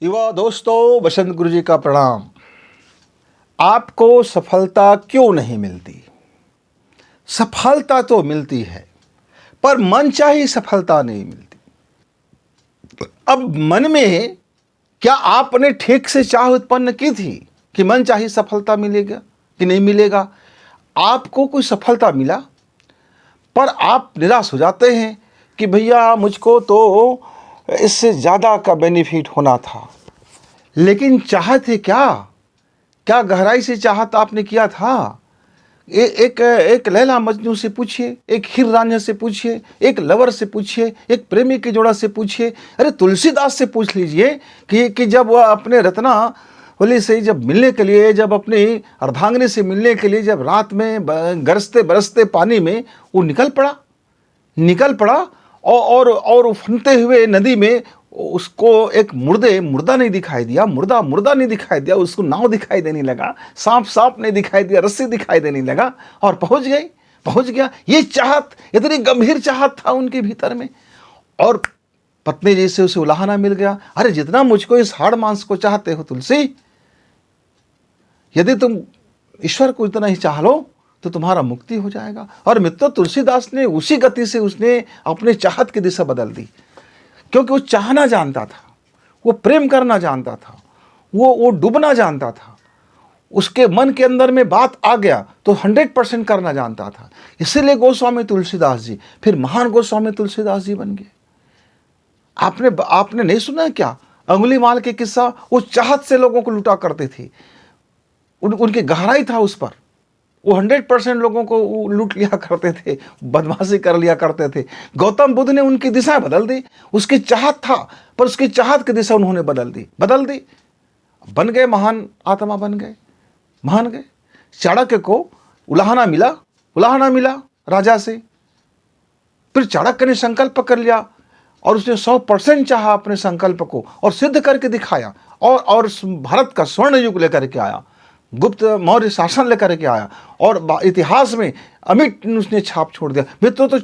युवा दोस्तों, बसंत गुरु जी का प्रणाम। आपको सफलता क्यों नहीं मिलती? सफलता तो मिलती है, पर मनचाही सफलता नहीं मिलती। अब मन में क्या आपने ठीक से चाह उत्पन्न की थी कि मनचाही सफलता मिलेगा कि नहीं मिलेगा? आपको कोई सफलता मिला, पर आप निराश हो जाते हैं कि भैया मुझको तो इससे ज़्यादा का बेनिफिट होना था। लेकिन चाहते क्या? क्या गहराई से चाहत आपने किया था? एक लैला मजनू से पूछिए, एक हीर रांझा से पूछिए, एक लवर से पूछिए, एक प्रेमी के जोड़ा से पूछिए, अरे तुलसीदास से पूछ लीजिए कि जब वह अपने रत्ना होली से जब मिलने के लिए, जब अपनी अर्धांगिनी से मिलने के लिए, जब रात में गरजते बरसते पानी में वो निकल पड़ा और उफनते हुए नदी में उसको एक मुर्दा नहीं दिखाई दिया, मुर्दा नहीं दिखाई दिया, उसको नाव दिखाई देने लगा, सांप नहीं दिखाई दिया, रस्सी दिखाई देने लगा और पहुंच गया। ये चाहत, इतनी गंभीर चाहत था उनके भीतर में। और पत्नी जैसे उसे उलाहना मिल गया, अरे जितना मुझको इस हाड़ मांस को चाहते हो तुलसी, यदि तुम ईश्वर को इतना ही चाह लो तो तुम्हारा मुक्ति हो जाएगा। और मित्र तुलसीदास ने उसी गति से उसने अपने चाहत की दिशा बदल दी, क्योंकि वो चाहना जानता था, वो प्रेम करना जानता था, वो डूबना जानता था। उसके मन के अंदर में बात आ गया तो 100% करना जानता था। इसीलिए गोस्वामी तुलसीदास जी फिर महान गोस्वामी तुलसीदास जी बन गए। आपने नहीं सुना क्या अंगुलीमाल के किस्सा? वो चाहत से लोगों को लूटा करते थे, उनकी गहराई था उस पर। वो 100% लोगों को लूट लिया करते थे, बदमाशी कर लिया करते थे। गौतम बुद्ध ने उनकी दिशा बदल दी। उसकी चाहत था, पर उसकी चाहत की दिशा उन्होंने बदल दी, बन गए महान आत्मा, महान गए। चाणक्य को उलाहना मिला राजा से। फिर चाणक्य ने संकल्प कर लिया और उसने 100% चाहा अपने संकल्प को और सिद्ध करके दिखाया और भारत का स्वर्ण युग लेकर के आया, गुप्त मौर्य शासन लेकर के आया और इतिहास में अमिट उसने छाप छोड़ दिया। मित्रों, तो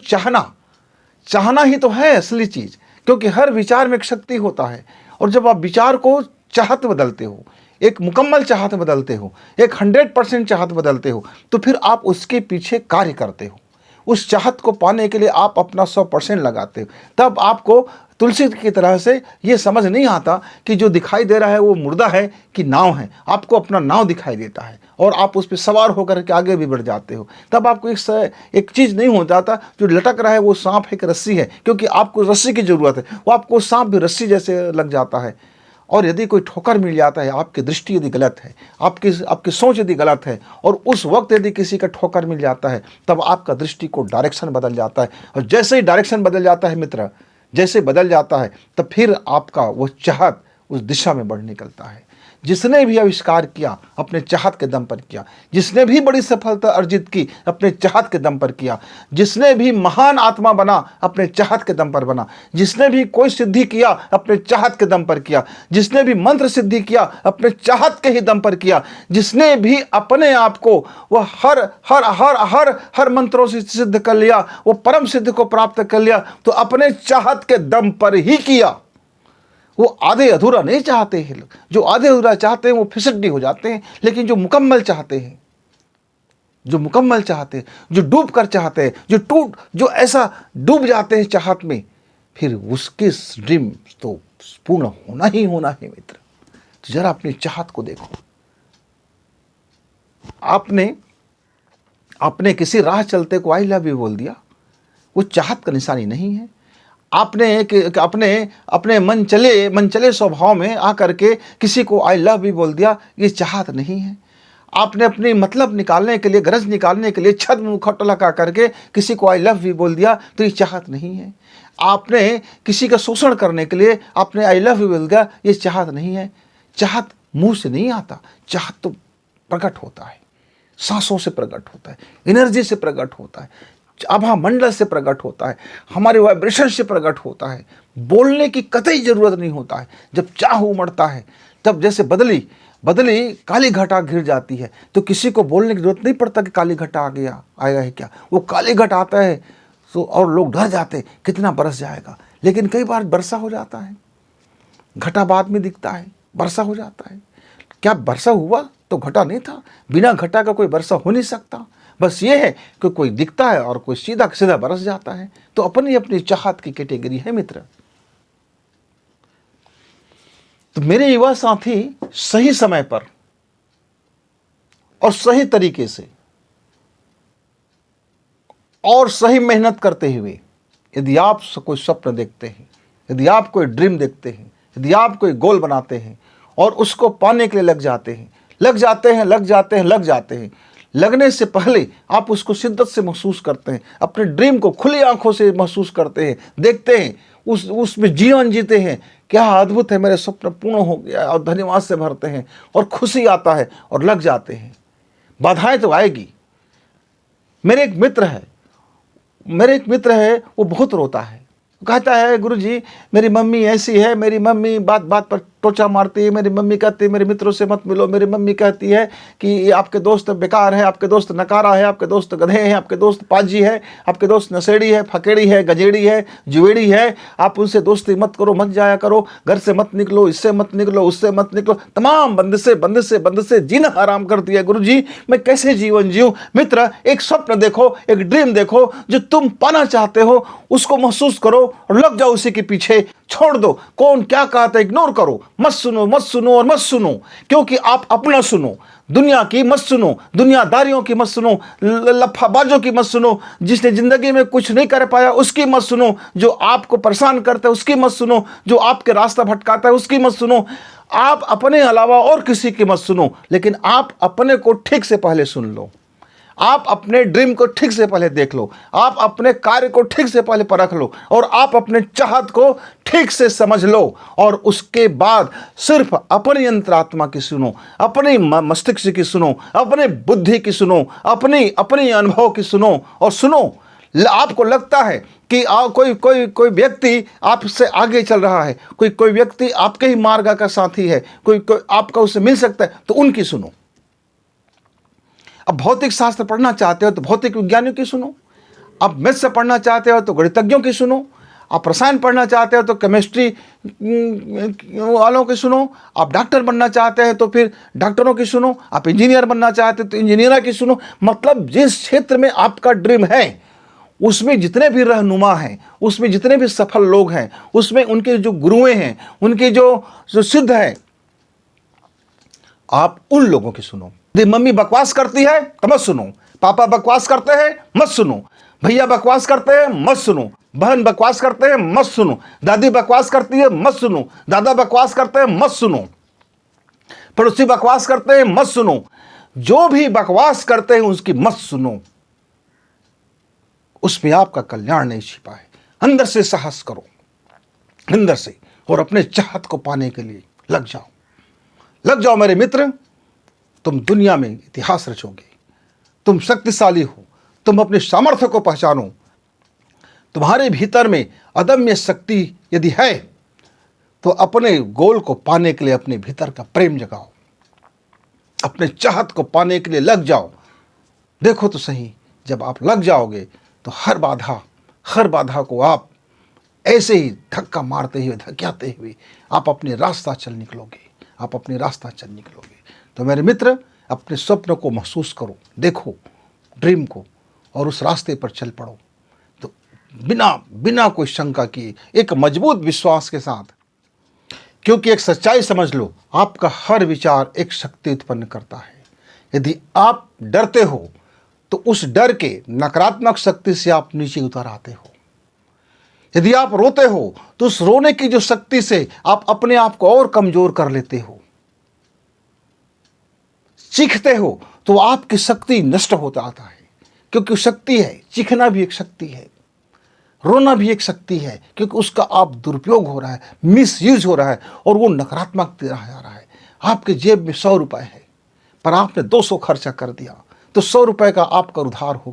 चाहना ही तो है असली चीज, क्योंकि हर विचार में एक शक्ति होता है। और जब आप विचार को चाहत बदलते हो, एक मुकम्मल चाहत बदलते हो, एक 100% चाहत बदलते हो, तो फिर आप उसके पीछे कार्य करते हो। उस चाहत को पाने के लिए आप अपना 100% लगाते हो। तब आपको तुलसी की तरह से ये समझ नहीं आता कि जो दिखाई दे रहा है वो मुर्दा है कि नाव है। आपको अपना नाव दिखाई देता है और आप उस पर सवार होकर के आगे भी बढ़ जाते हो। तब आपको एक चीज़ नहीं हो जाता, जो लटक रहा है वो सांप है कि रस्सी है, क्योंकि आपको रस्सी की ज़रूरत है। वो आपको सांप भी रस्सी जैसे लग जाता है। और यदि कोई ठोकर मिल जाता है, आपकी दृष्टि यदि गलत है, आपकी सोच यदि गलत है, और उस वक्त यदि किसी का ठोकर मिल जाता है, तब आपका दृष्टि को डायरेक्शन बदल जाता है। और जैसे ही डायरेक्शन बदल जाता है मित्र, जैसे बदल जाता है, तब फिर आपका वो चाहत उस दिशा में बढ़ निकलता है। जिसने भी आविष्कार किया अपने चाहत के दम पर किया, जिसने भी बड़ी सफलता अर्जित की अपने चाहत के दम पर किया, जिसने भी महान आत्मा बना अपने चाहत के दम पर बना, जिसने भी कोई सिद्धि किया अपने चाहत के दम पर किया, जिसने भी मंत्र सिद्धि किया अपने चाहत के ही दम पर किया, जिसने भी अपने आप को वह हर हर हर हर हर मंत्रों से सिद्ध कर लिया, वो परम सिद्ध को प्राप्त कर लिया, तो अपने चाहत के दम पर ही किया। वो आधे अधूरा नहीं चाहते हैं। जो आधे अधूरा चाहते हैं वो फिसड्डी हो जाते हैं। लेकिन जो मुकम्मल चाहते हैं, जो डूब कर चाहते हैं, जो ऐसा डूब जाते हैं चाहत में, फिर उसके ड्रीम तो पूर्ण होना ही होना है मित्र। तो जरा अपनी चाहत को देखो। आपने किसी राह चलते को आई लव यू बोल दिया, वो चाहत का निशानी नहीं है। आपने अपने मनचले स्वभाव में आकर के किसी को आई लव यू बोल दिया, ये चाहत नहीं है। आपने अपनी मतलब निकालने के लिए, गरज निकालने के लिए छद मुखौटा लगा करके किसी को आई लव यू बोल दिया, तो ये चाहत नहीं है। आपने किसी का शोषण करने के लिए आपने आई लव यू बोल दिया, ये चाहत नहीं है। चाहत मुंह से नहीं आता, चाहत तो प्रकट होता है, सांसों से प्रकट होता है, एनर्जी से प्रकट होता है, आभा मंडल से प्रकट होता है, हमारे वाइब्रेशन से प्रकट होता है। बोलने की कतई जरूरत नहीं होता है। जब चाह उमड़ता है, तब जैसे बदली काली घटा घिर जाती है, तो किसी को बोलने की जरूरत नहीं पड़ता कि काली घटा आएगा है क्या। वो काली घट आता है तो और लोग डर जाते, कितना बरस जाएगा। लेकिन कई बार वर्षा हो जाता है, घटा बाद में दिखता है, वर्षा हो जाता है। क्या वर्षा हुआ तो घटा नहीं था? बिना घटा का कोई वर्षा हो नहीं सकता। बस ये है कि कोई दिखता है और कोई सीधा सीधा बरस जाता है। तो अपनी अपनी चाहत की कैटेगरी है मित्र। तो मेरे युवा साथी, सही समय पर और सही तरीके से और सही मेहनत करते हुए यदि आप कोई स्वप्न देखते हैं, यदि आप कोई ड्रीम देखते हैं, यदि आप कोई गोल बनाते हैं और उसको पाने के लिए लग जाते हैं, लगने से पहले आप उसको शिद्दत से महसूस करते हैं, अपने ड्रीम को खुली आंखों से महसूस करते हैं, देखते हैं, उसमें जीवन जीते हैं, क्या अद्भुत है, मेरे स्वप्न पूर्ण हो गया, और धन्यवाद से भरते हैं और खुशी आता है और लग जाते हैं। बाधाएं तो आएगी। मेरे एक मित्र है, वो बहुत रोता है। कहता है, गुरुजी मेरी मम्मी ऐसी है, मेरी मम्मी बात बात पर टोचा मारती है, मेरी मम्मी कहती है मेरे मित्रों से मत मिलो, मेरी मम्मी कहती है कि ये आपके दोस्त बेकार है, आपके दोस्त नकारा है, आपके दोस्त गधे हैं, आपके दोस्त पाजी है, आपके दोस्त नशेड़ी है, फकेड़ी है, गजेड़ी है, जुएड़ी है, आप उनसे दोस्ती मत करो, मत जाया करो, घर से मत निकलो, इससे मत निकलो, उससे मत निकलो। तमाम बंदिशें जीना आराम कर दिया। गुरुजी मैं कैसे जीवन जीऊं? मित्र, एक स्वप्न देखो, एक ड्रीम देखो, जो तुम पाना चाहते हो उसको महसूस करो और लग जाओ उसी के पीछे। छोड़ दो कौन क्या कहता है, इग्नोर करो, मत सुनो और मत सुनो, क्योंकि आप अपना सुनो, दुनिया की मत सुनो, दुनियादारियों की मत सुनो, लफाबाजों की मत सुनो, जिसने जिंदगी में कुछ नहीं कर पाया उसकी मत सुनो, जो आपको परेशान करता है उसकी मत सुनो, जो आपके रास्ता भटकाता है उसकी मत सुनो। आप अपने अलावा और किसी की मत सुनो, लेकिन आप अपने को ठीक से पहले सुन लो, आप अपने ड्रीम को ठीक से पहले देख लो, आप अपने कार्य को ठीक से पहले परख लो, और आप अपने चाहत को ठीक से समझ लो, और उसके बाद सिर्फ अपनी अंतरात्मा की सुनो, अपनी मस्तिष्क की सुनो, अपने बुद्धि की सुनो, अपनी अनुभव की सुनो। और सुनो, आपको लगता है कि कोई व्यक्ति आपसे आगे चल रहा है, कोई व्यक्ति आपके ही मार्ग का साथी है, कोई आपका उससे मिल सकता है, तो उनकी सुनो। अब भौतिक शास्त्र पढ़ना चाहते हो तो भौतिक विज्ञानियों की सुनो, आप मैथ्स से पढ़ना चाहते हो तो गणितज्ञों की सुनो, आप रसायन पढ़ना चाहते हो तो केमिस्ट्री वालों की सुनो, आप डॉक्टर बनना चाहते हैं तो फिर डॉक्टरों की सुनो, आप इंजीनियर बनना चाहते हो तो इंजीनियर की सुनो। मतलब जिस क्षेत्र में आपका ड्रीम है उसमें जितने भी रहनुमा हैं, उसमें जितने भी सफल लोग हैं, उसमें उनके जो गुरुएं हैं, उनके जो सिद्ध हैं, आप उन लोगों की सुनो। यदि मम्मी बकवास करती है तो मत सुनो, पापा बकवास करते हैं मत सुनो, भैया बकवास करते हैं मत सुनो, बहन बकवास करते हैं मत सुनो, दादी बकवास करती है मत सुनो, दादा बकवास करते हैं मत सुनो, पड़ोसी बकवास करते हैं मत सुनो, जो भी बकवास करते हैं उसकी मत सुनो, उसमें आपका कल्याण नहीं छिपा है। अंदर से साहस करो, अंदर से, और अपने चाहत को पाने के लिए लग जाओ मेरे मित्र। तुम दुनिया में इतिहास रचोगे, तुम शक्तिशाली हो, तुम अपने सामर्थ्य को पहचानो। तुम्हारे भीतर में अदम्य शक्ति यदि है तो अपने गोल को पाने के लिए अपने भीतर का प्रेम जगाओ, अपने चाहत को पाने के लिए लग जाओ। देखो तो सही, जब आप लग जाओगे तो हर बाधा को आप ऐसे ही धक्का मारते हुए, धक्याते हुए आप अपने रास्ता चल निकलोगे। तो मेरे मित्र, अपने स्वप्न को महसूस करो, देखो ड्रीम को, और उस रास्ते पर चल पड़ो। तो बिना कोई शंका किए, एक मजबूत विश्वास के साथ, क्योंकि एक सच्चाई समझ लो, आपका हर विचार एक शक्ति उत्पन्न करता है। यदि आप डरते हो तो उस डर के नकारात्मक शक्ति से आप नीचे उतर आते हो। यदि आप रोते हो तो उस रोने की जो शक्ति से आप अपने आप को और कमजोर कर लेते हो। चीखते हो तो आपकी शक्ति नष्ट होता आता है, क्योंकि शक्ति है, चीखना भी एक शक्ति है, रोना भी एक शक्ति है, क्योंकि उसका आप दुरुपयोग हो रहा है, मिसयूज हो रहा है, और वो नकारात्मक जा रहा है। आपके जेब में 100 रुपए है, पर आपने 200 खर्चा कर दिया, तो 100 रुपए का आपका उधार हो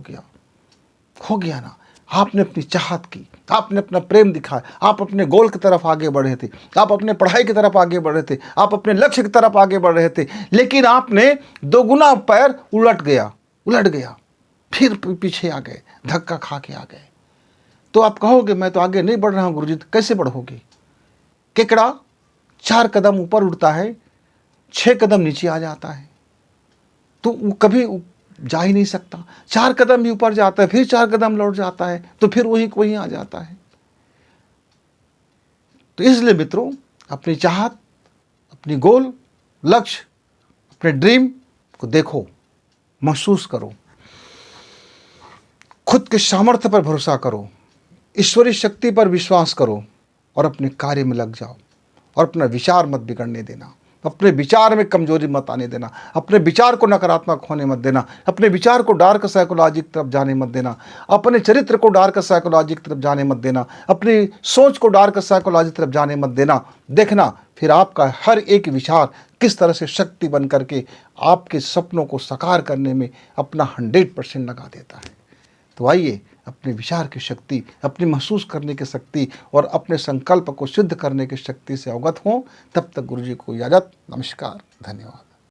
गया ना। आपने अपनी चाहत की, आपने अपना प्रेम दिखाया, आप अपने गोल की तरफ आगे बढ़े थे, आप अपने पढ़ाई की तरफ आगे बढ़ रहे थे, आप अपने लक्ष्य की तरफ आगे बढ़ रहे थे, लेकिन आपने दोगुना पैर उलट गया, फिर पीछे आ गए, धक्का खा के आ गए। तो आप कहोगे मैं तो आगे नहीं बढ़ रहा हूँ गुरुजी। कैसे बढ़ोगे? केकड़ा 4 कदम ऊपर उठता है, 6 कदम नीचे आ जाता है, तो वो कभी जा ही नहीं सकता। 4 कदम भी ऊपर जाता है, फिर 4 कदम लौट जाता है, तो फिर वही को वहीं आ जाता है। तो इसलिए मित्रों, अपनी चाहत, अपनी गोल, लक्ष्य, अपने ड्रीम को देखो, महसूस करो, खुद के सामर्थ्य पर भरोसा करो, ईश्वरीय शक्ति पर विश्वास करो और अपने कार्य में लग जाओ। और अपना विचार मत बिगड़ने देना, अपने विचार में कमजोरी मत आने देना, अपने विचार को नकारात्मक होने मत देना, अपने विचार को डार्क साइकोलॉजी की तरफ जाने मत देना, अपने चरित्र को डार्क साइकोलॉजी की तरफ जाने मत देना, अपनी सोच को डार्क साइकोलॉजी की तरफ जाने मत देना। देखना फिर आपका हर एक विचार किस तरह से शक्ति बन करके आपके सपनों को साकार करने में अपना 100% लगा देता है। तो आइए अपने विचार की शक्ति, अपनी महसूस करने की शक्ति और अपने संकल्प को सिद्ध करने की शक्ति से अवगत हों। तब तक गुरु जी को इजाज़त। नमस्कार, धन्यवाद।